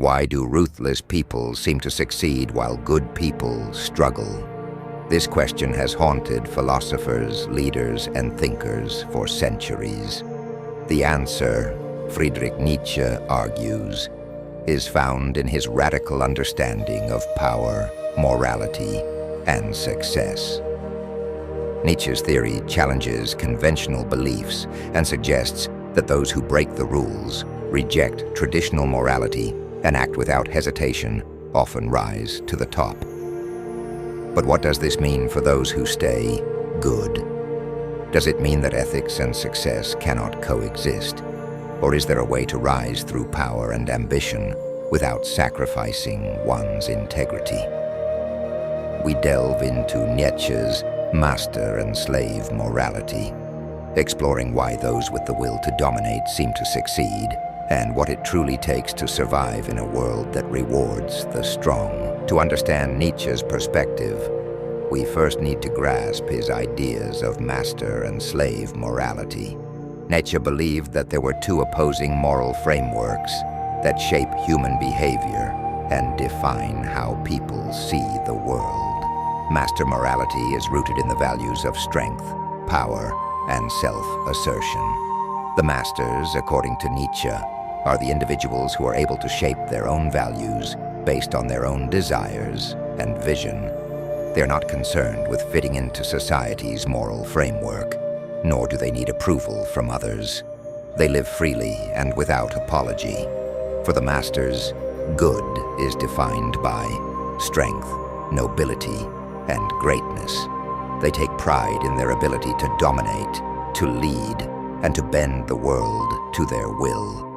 Why do ruthless people seem to succeed while good people struggle? This question has haunted philosophers, leaders, and thinkers for centuries. The answer, Friedrich Nietzsche argues, is found in his radical understanding of power, morality, and success. Nietzsche's theory challenges conventional beliefs and suggests that those who break the rules, reject traditional morality, and act without hesitation often rise to the top. But what does this mean for those who stay good? Does it mean that ethics and success cannot coexist? Or is there a way to rise through power and ambition without sacrificing one's integrity? We delve into Nietzsche's master and slave morality, exploring why those with the will to dominate seem to succeed, and what it truly takes to survive in a world that rewards the strong. To understand Nietzsche's perspective, we first need to grasp his ideas of master and slave morality. Nietzsche believed that there were two opposing moral frameworks that shape human behavior and define how people see the world. Master morality is rooted in the values of strength, power, and self-assertion. The masters, according to Nietzsche, are the individuals who are able to shape their own values based on their own desires and vision. They are not concerned with fitting into society's moral framework, nor do they need approval from others. They live freely and without apology. For the masters, good is defined by strength, nobility, and greatness. They take pride in their ability to dominate, to lead, and to bend the world to their will.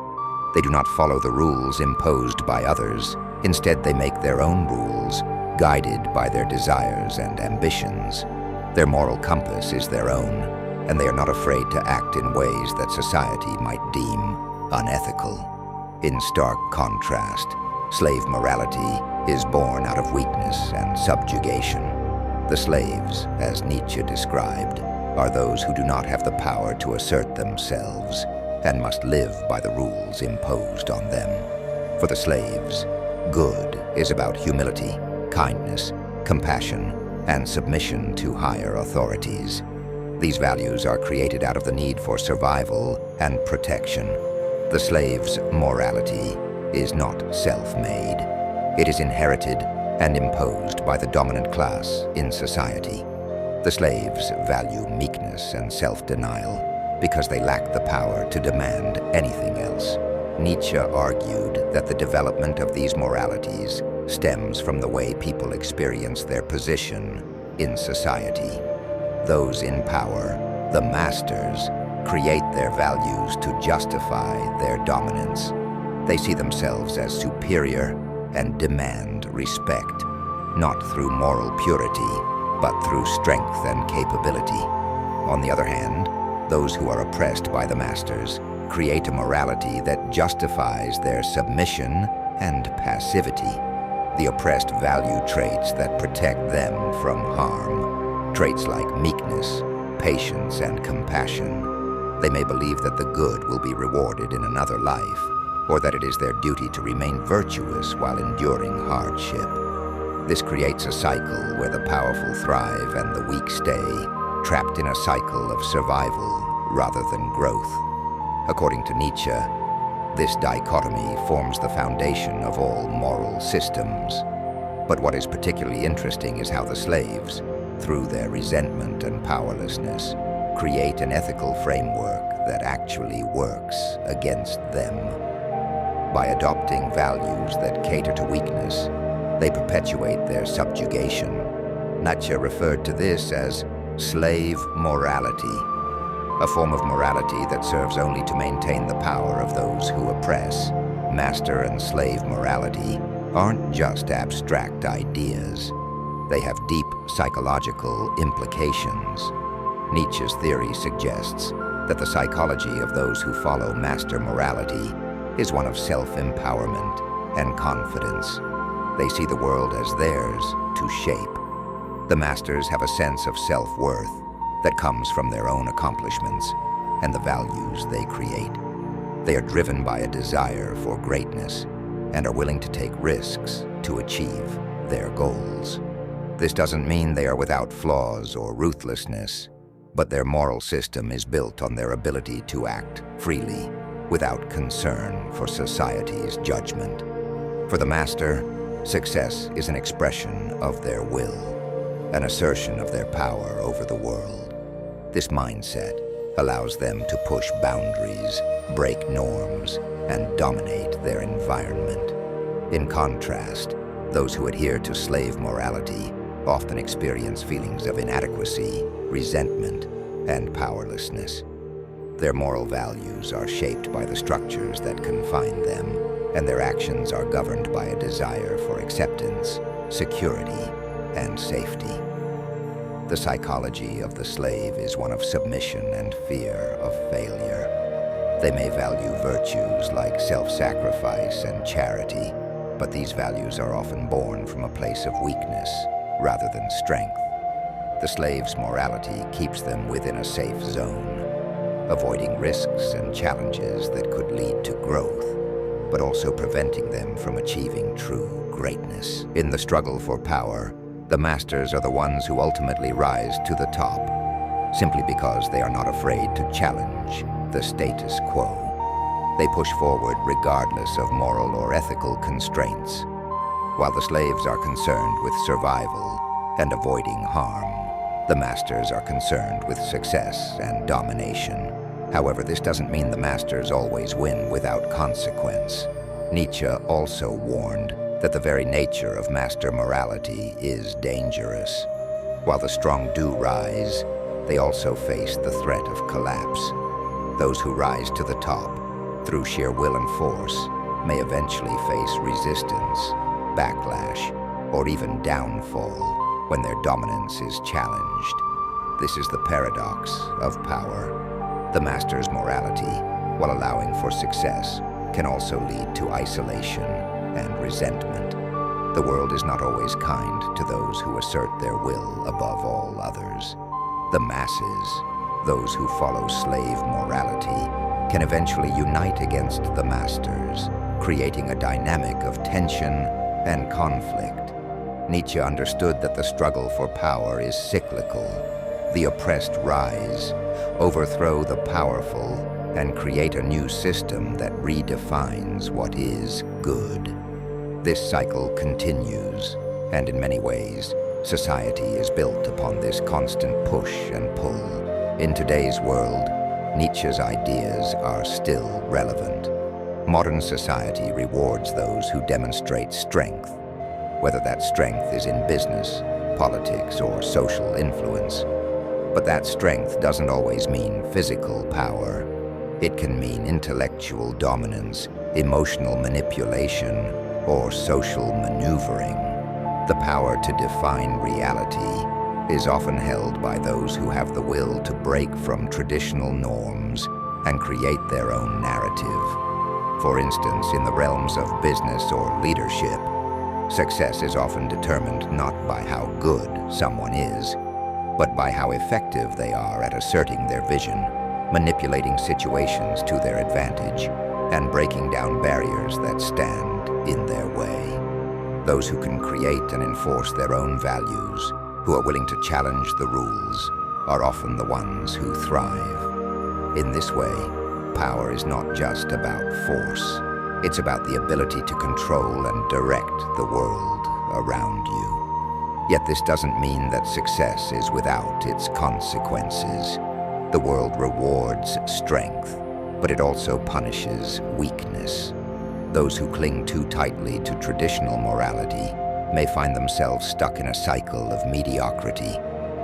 They do not follow the rules imposed by others. Instead, they make their own rules, guided by their desires and ambitions. Their moral compass is their own, and they are not afraid to act in ways that society might deem unethical. In stark contrast, slave morality is born out of weakness and subjugation. The slaves, as Nietzsche described, are those who do not have the power to assert themselves and must live by the rules imposed on them. For the slaves, good is about humility, kindness, compassion, and submission to higher authorities. These values are created out of the need for survival and protection. The slave's morality is not self-made. It is inherited and imposed by the dominant class in society. The slaves value meekness and self-denial because they lack the power to demand anything else. Nietzsche argued that the development of these moralities stems from the way people experience their position in society. Those in power, the masters, create their values to justify their dominance. They see themselves as superior and demand respect, not through moral purity, but through strength and capability. On the other hand, those who are oppressed by the masters create a morality that justifies their submission and passivity. The oppressed value traits that protect them from harm, traits like meekness, patience, and compassion. They may believe that the good will be rewarded in another life, or that it is their duty to remain virtuous while enduring hardship. This creates a cycle where the powerful thrive and the weak stay, trapped in a cycle of survival rather than growth. According to Nietzsche, this dichotomy forms the foundation of all moral systems. But what is particularly interesting is how the slaves, through their resentment and powerlessness, create an ethical framework that actually works against them. By adopting values that cater to weakness, they perpetuate their subjugation. Nietzsche referred to this as slave morality, a form of morality that serves only to maintain the power of those who oppress. Master and slave morality aren't just abstract ideas. They have deep psychological implications. Nietzsche's theory suggests that the psychology of those who follow master morality is one of self-empowerment and confidence. They see the world as theirs to shape. The masters have a sense of self-worth that comes from their own accomplishments and the values they create. They are driven by a desire for greatness and are willing to take risks to achieve their goals. This doesn't mean they are without flaws or ruthlessness, but their moral system is built on their ability to act freely, without concern for society's judgment. For the master, success is an expression of their will, an assertion of their power over the world. This mindset allows them to push boundaries, break norms, and dominate their environment. In contrast, those who adhere to slave morality often experience feelings of inadequacy, resentment, and powerlessness. Their moral values are shaped by the structures that confine them, and their actions are governed by a desire for acceptance, security, and safety. The psychology of the slave is one of submission and fear of failure. They may value virtues like self-sacrifice and charity, but these values are often born from a place of weakness rather than strength. The slave's morality keeps them within a safe zone, avoiding risks and challenges that could lead to growth, but also preventing them from achieving true greatness. In the struggle for power, the masters are the ones who ultimately rise to the top, simply because they are not afraid to challenge the status quo. They push forward regardless of moral or ethical constraints, while the slaves are concerned with survival and avoiding harm. The masters are concerned with success and domination. However, this doesn't mean the masters always win without consequence. Nietzsche also warned that the very nature of master morality is dangerous. While the strong do rise, they also face the threat of collapse. Those who rise to the top through sheer will and force may eventually face resistance, backlash, or even downfall when their dominance is challenged. This is the paradox of power. The master's morality, while allowing for success, can also lead to isolation and resentment. The world is not always kind to those who assert their will above all others. The masses, those who follow slave morality, can eventually unite against the masters, creating a dynamic of tension and conflict. Nietzsche understood that the struggle for power is cyclical. The oppressed rise, overthrow the powerful, and create a new system that redefines what is good. This cycle continues, and in many ways, society is built upon this constant push and pull. In today's world, Nietzsche's ideas are still relevant. Modern society rewards those who demonstrate strength, whether that strength is in business, politics, or social influence. But that strength doesn't always mean physical power. It can mean intellectual dominance, emotional manipulation, or social maneuvering. The power to define reality is often held by those who have the will to break from traditional norms and create their own narrative. For instance, in the realms of business or leadership, success is often determined not by how good someone is, but by how effective they are at asserting their vision, manipulating situations to their advantage, and breaking down barriers that stand in their way. Those who can create and enforce their own values, who are willing to challenge the rules, are often the ones who thrive. In this way, power is not just about force. It's about the ability to control and direct the world around you. Yet this doesn't mean that success is without its consequences. The world rewards strength, but it also punishes weakness. Those who cling too tightly to traditional morality may find themselves stuck in a cycle of mediocrity,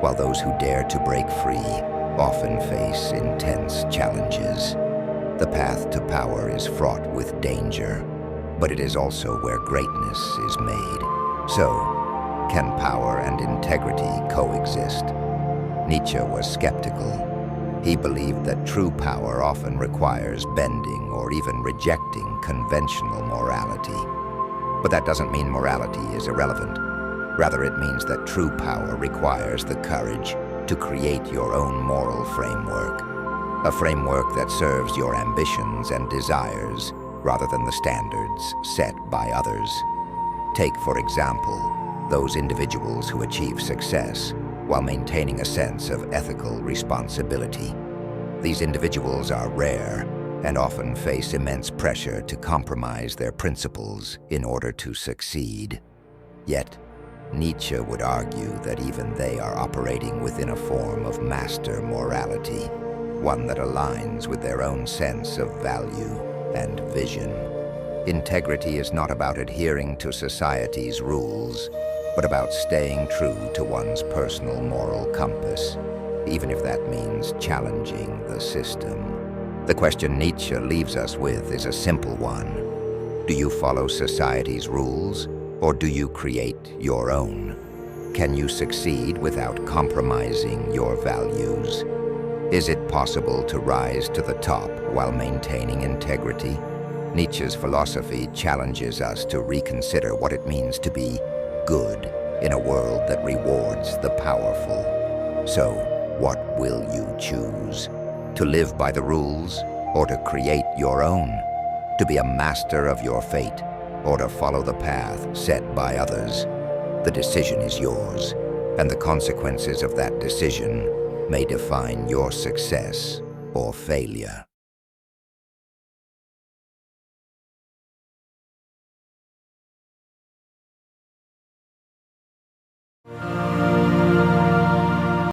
while those who dare to break free often face intense challenges. The path to power is fraught with danger, but it is also where greatness is made. So, can power and integrity coexist? Nietzsche was skeptical. He believed that true power often requires bending or even rejecting conventional morality. But that doesn't mean morality is irrelevant. Rather, it means that true power requires the courage to create your own moral framework. A framework that serves your ambitions and desires rather than the standards set by others. Take, for example, those individuals who achieve success while maintaining a sense of ethical responsibility. These individuals are rare and often face immense pressure to compromise their principles in order to succeed. Yet, Nietzsche would argue that even they are operating within a form of master morality, one that aligns with their own sense of value and vision. Integrity is not about adhering to society's rules, but about staying true to one's personal moral compass, even if that means challenging the system. The question Nietzsche leaves us with is a simple one. Do you follow society's rules, or do you create your own? Can you succeed without compromising your values? Is it possible to rise to the top while maintaining integrity? Nietzsche's philosophy challenges us to reconsider what it means to be good in a world that rewards the powerful. So, what will you choose? To live by the rules, or to create your own? To be a master of your fate, or to follow the path set by others? The decision is yours, and the consequences of that decision may define your success or failure.